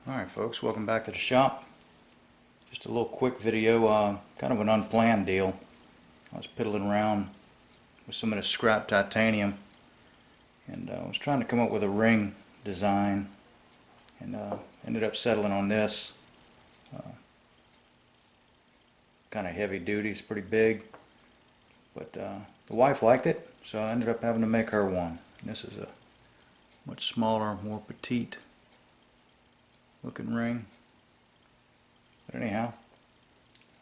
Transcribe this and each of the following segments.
Alright folks, welcome back to the shop. Just a little quick video, kind of an unplanned deal. I was piddling around with some of the scrap titanium and I was trying to come up with a ring design and ended up settling on this. Kind of heavy duty, it's pretty big, but the wife liked it, so I ended up having to make her one. And this is a much smaller, more petite looking ring. But anyhow,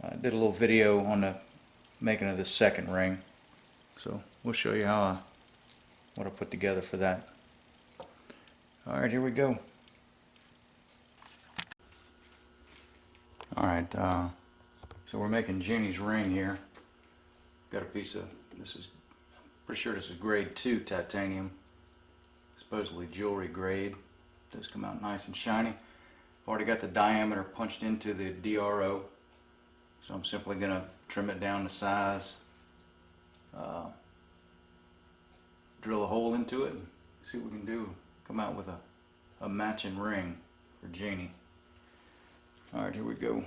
I did a little video on the making of the second ring, so we'll show you how what I put together for that. Alright, here we go. Alright, so we're making Jeannie's ring here. Got a piece of, pretty sure this is grade 2 titanium, supposedly jewelry grade. Does come out nice and shiny. Already got the diameter punched into the DRO, so I'm simply going to trim it down to size, drill a hole into it, and see what we can do. Come out with a matching ring for Jeannie. Alright, here we go.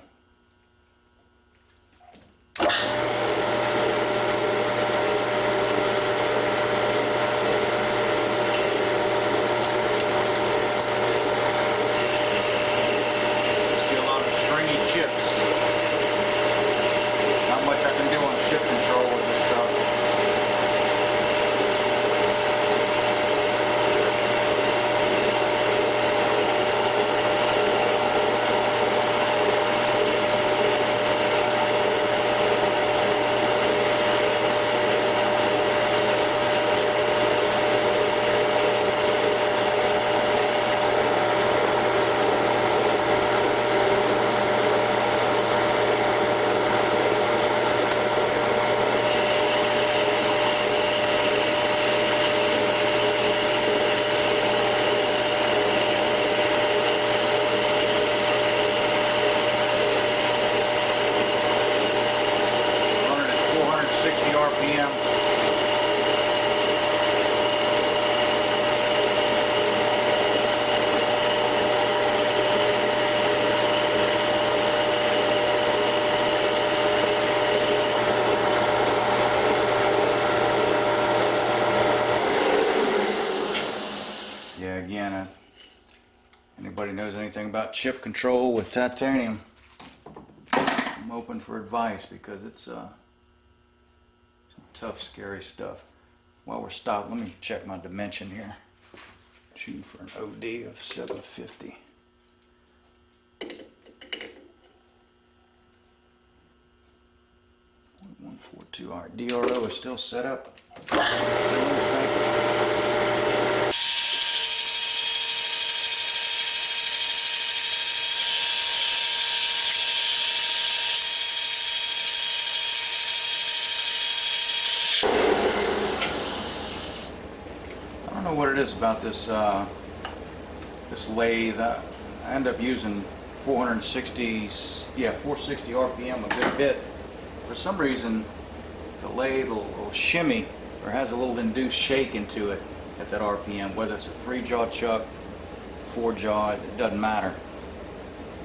Yeah, again, anybody knows anything about chip control with titanium, I'm open for advice because it's some tough, scary stuff. While we're stopped, let me check my dimension here. Shooting for an OD of 750. .142. Alright, DRO is still set up. I don't know what it is about this this lathe. I end up using 460 RPM a good bit. For some reason, the lathe will shimmy or has a little induced shake into it at that RPM. Whether it's a 3-jaw chuck, 4-jaw, it doesn't matter.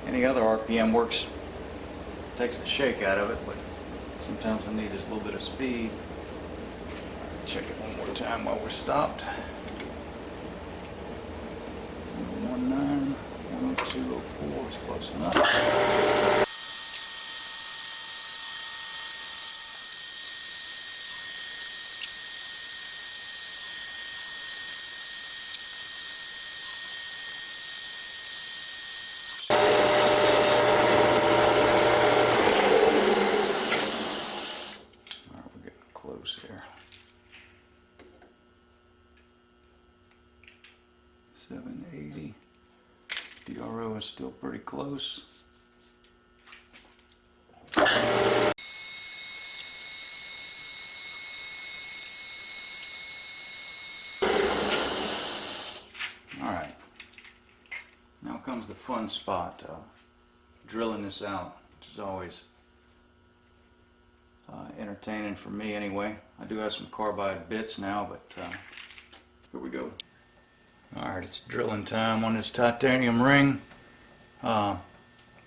Any other RPM works, takes the shake out of it, but sometimes I need just a little bit of speed. Check it one more time while we're stopped. 119, 102.04 is close enough. Alright, we're getting close here. 780. DRO is still pretty close. Alright. Now comes the fun spot. Drilling this out, which is always entertaining for me anyway. I do have some carbide bits now, but here we go. Alright, it's drilling time on this titanium ring. I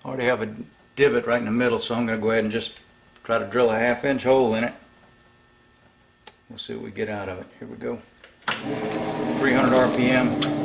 already have a divot right in the middle, so I'm going to go ahead and just try to drill a 1/2 inch hole in it. We'll see what we get out of it. Here we go. 300 RPM.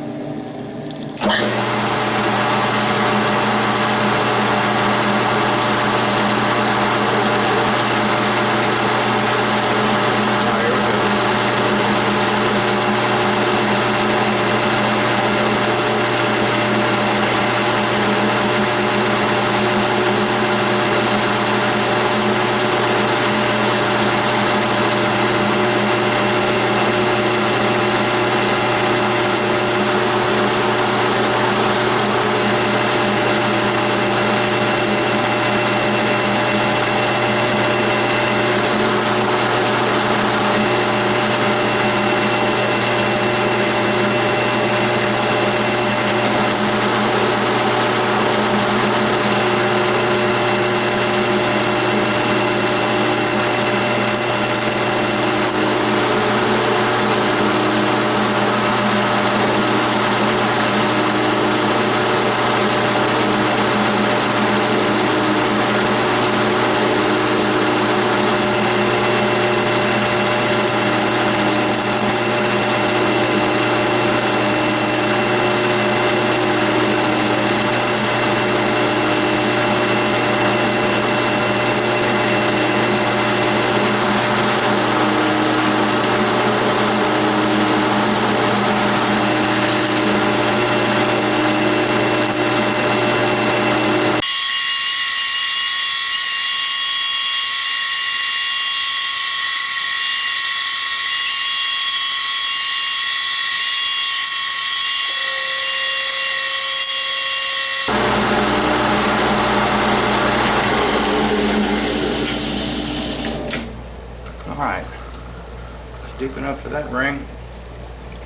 Alright, it's deep enough for that ring.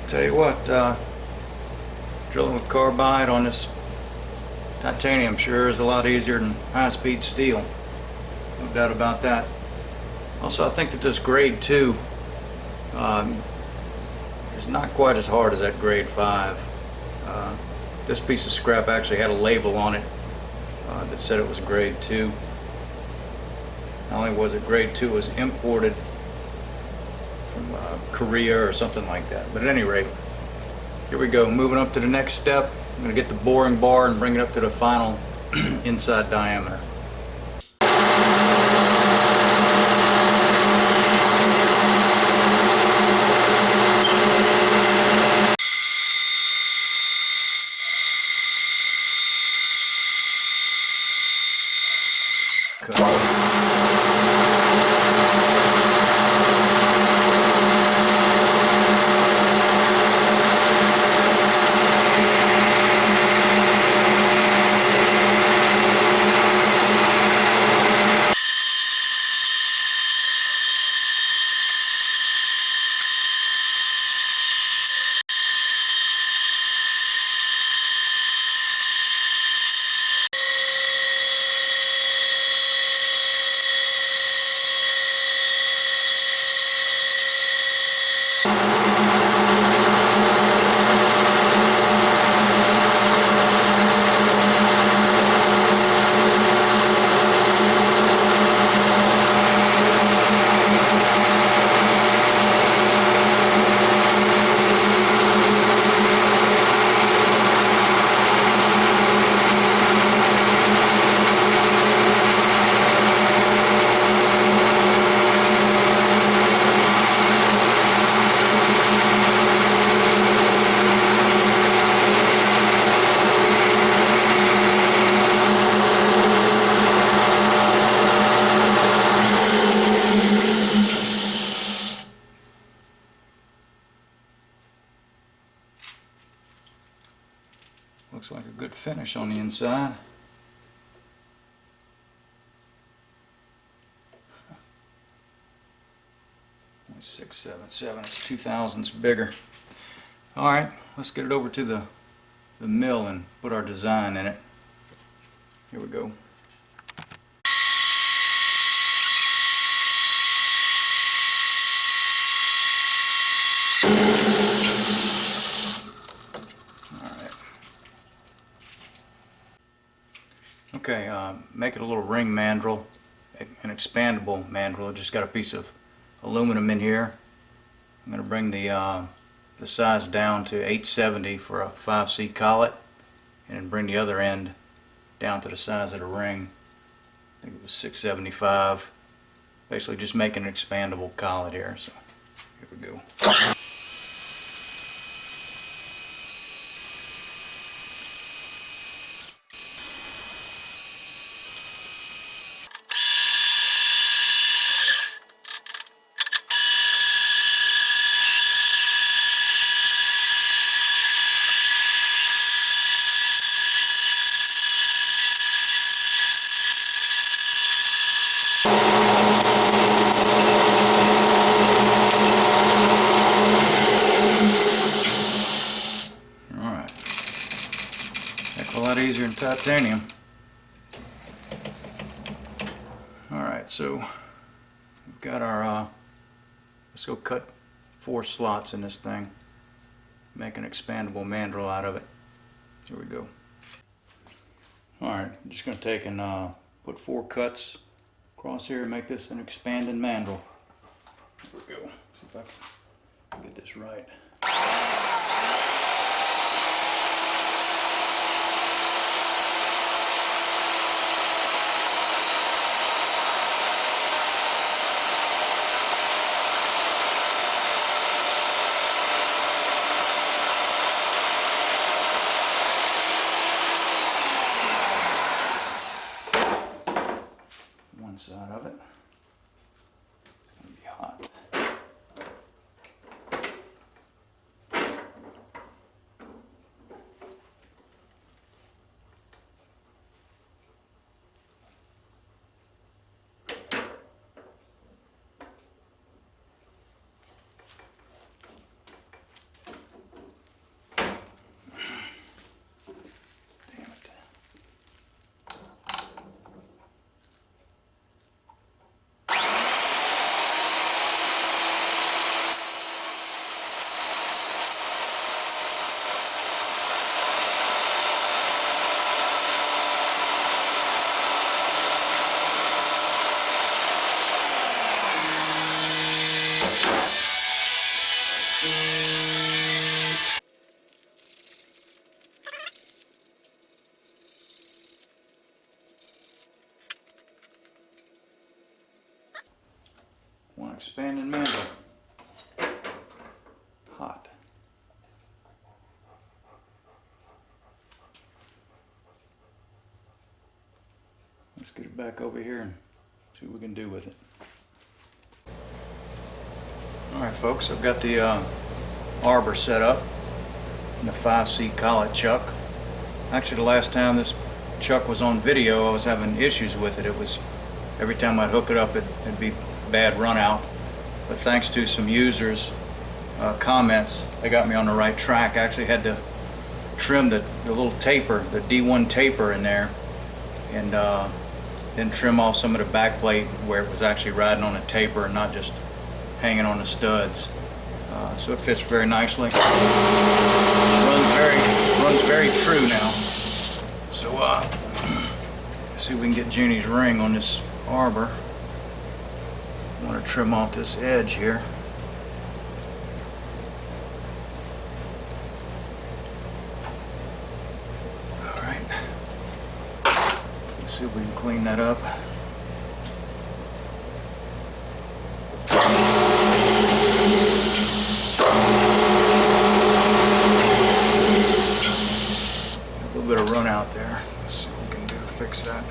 Tell you what, drilling with carbide on this titanium sure is a lot easier than high-speed steel. No doubt about that. Also, I think that this grade 2 is not quite as hard as that grade 5. This piece of scrap actually had a label on it that said it was grade 2. Not only was it grade 2, it was imported from Korea or something like that. But at any rate, here we go. Moving up to the next step. I'm going to get the boring bar and bring it up to the final inside diameter. Looks like a good finish on the inside. .677, it's 2 thousandths bigger. Alright, let's get it over to the mill and put our design in it. Here we go. Okay, make it a little ring mandrel, an expandable mandrel. Just got a piece of aluminum in here. I'm going to bring the size down to 870 for a 5C collet, and then bring the other end down to the size of the ring. I think it was 675. Basically just making an expandable collet here. So here we go. Alright. Heck of a lot easier than titanium. Alright, so we've got our, let's go cut 4 slots in this thing. Make an expandable mandrel out of it. Here we go. Alright, I'm just going to take and put 4 cuts across here and make this an expanding mandrel. Here we go. See if I can get this right. One side of it. It's going to be hot. One expanding mandrel. Hot. Let's get it back over here and see what we can do with it. Alright folks, I've got the arbor set up in the 5C collet chuck. Actually, the last time this chuck was on video I was having issues with it. It was, every time I'd hook it up it'd be bad run out, but thanks to some users comments, they got me on the right track. I actually had to trim the little taper, the D1 taper in there, and then trim off some of the back plate where it was actually riding on a taper and not just hanging on the studs. So it fits very nicely. Runs very true now. So let's see if we can get Jeannie's ring on this arbor. I want to trim off this edge here. Alright. Let's see if we can clean that up. A little bit of run out there. Let's see what we can do to fix that.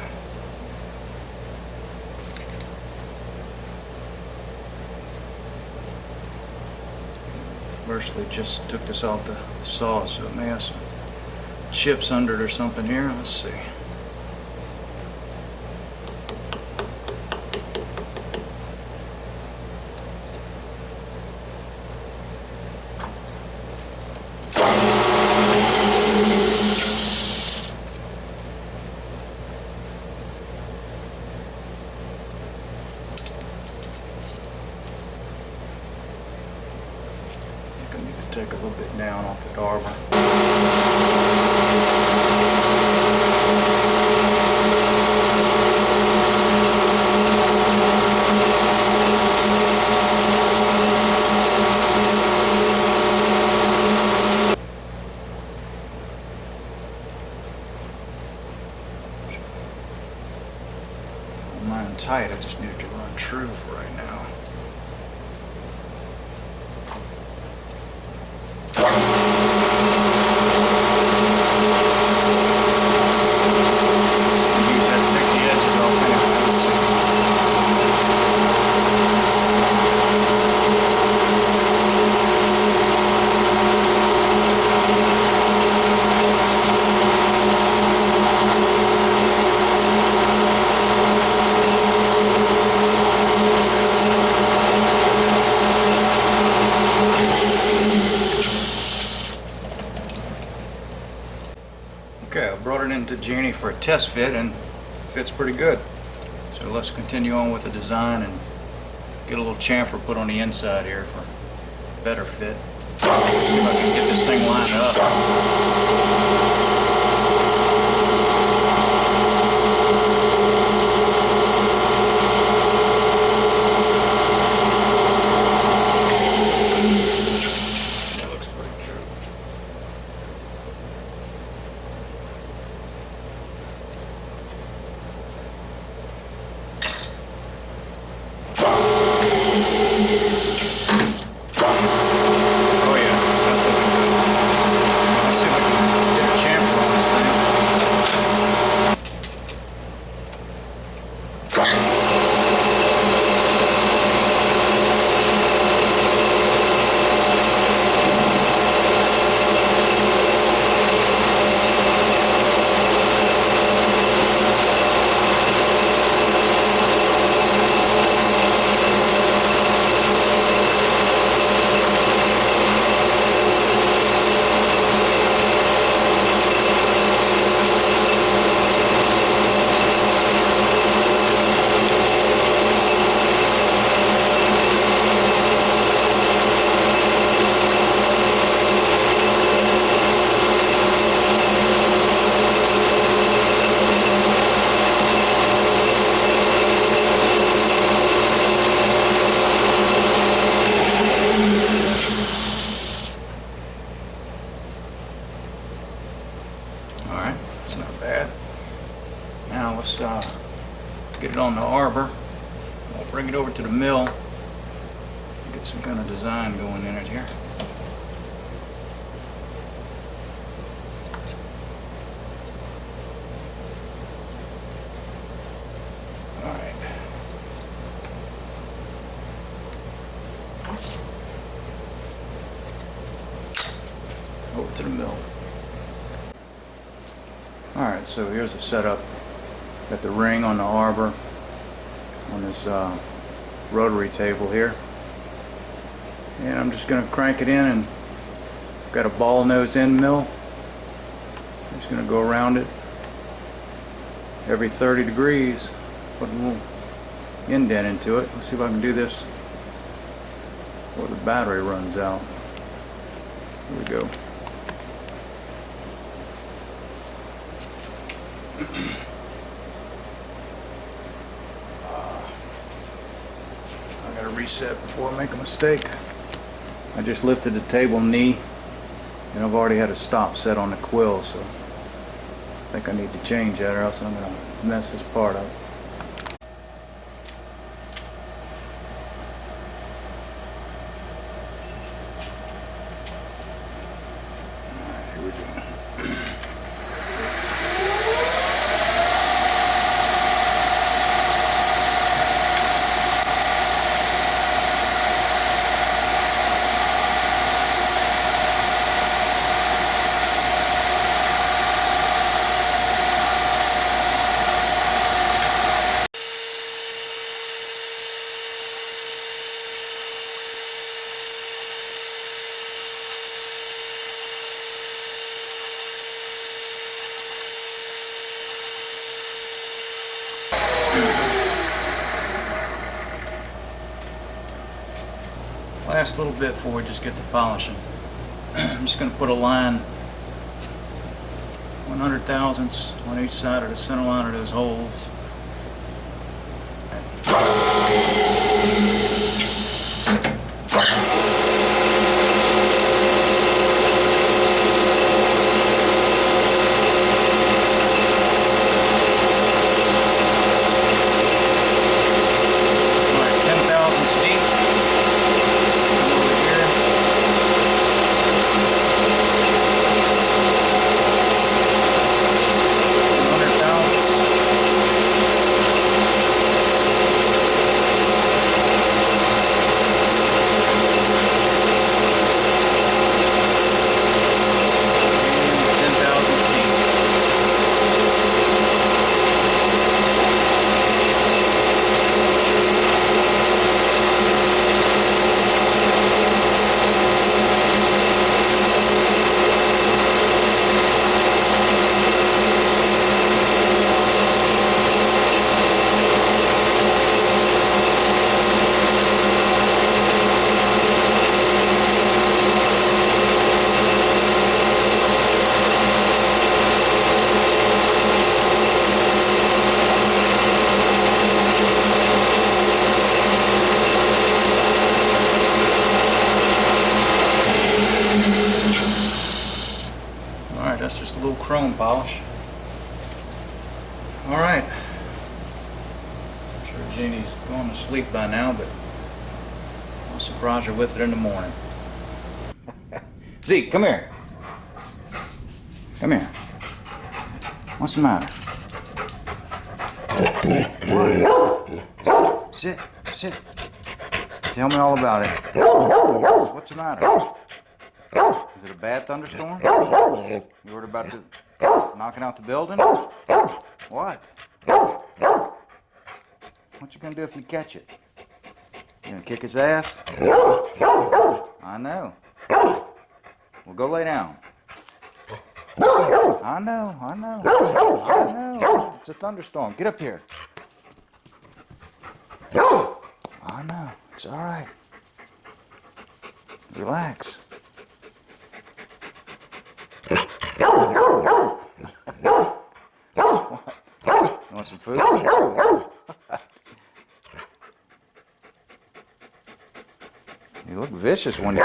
Virtually just took this off the saw, so it may have some chips under it or something here. Let's see. I need to take a little bit down off that arbor. tight. I just need it to run true for right now. Use that to take the edges off anyway. Let's see. Okay, I brought it into Jeannie for a test fit and it fits pretty good. So let's continue on with the design and get a little chamfer put on the inside here for better fit. Let's see if I can get this thing lined up. Alright, that's not bad. Now let's get it on the arbor. I'll bring it over to the mill. Get some kind of design going in it here. Alright. Over to the mill. Alright, so here's the setup. Got the ring on the arbor on this rotary table here. And I'm just going to crank it in, and got a ball nose end mill. I'm just going to go around it every 30 degrees, put a little indent into it. Let's see if I can do this before the battery runs out. Here we go. I gotta reset before I make a mistake. I just lifted the table knee and I've already had a stop set on the quill, so I think I need to change that or else I'm gonna mess this part up. Alright, here we go. Last little bit before we just get to polishing. I'm just going to put a line 100 thousandths on each side of the center line of those holes. chrome polish. All right. I'm sure Jeannie's going to sleep by now, but I'll surprise her with it in the morning. Zeke, come here. Come here. What's the matter? What? Sit, sit. Tell me all about it. What's the matter? Is it a bad thunderstorm? You worried about knocking out the building? What? What you gonna do if you catch it? You gonna kick his ass? I know. Well, go lay down. I know. It's a thunderstorm. Get up here. I know. It's all right. Relax. What? You want some food? You look vicious when you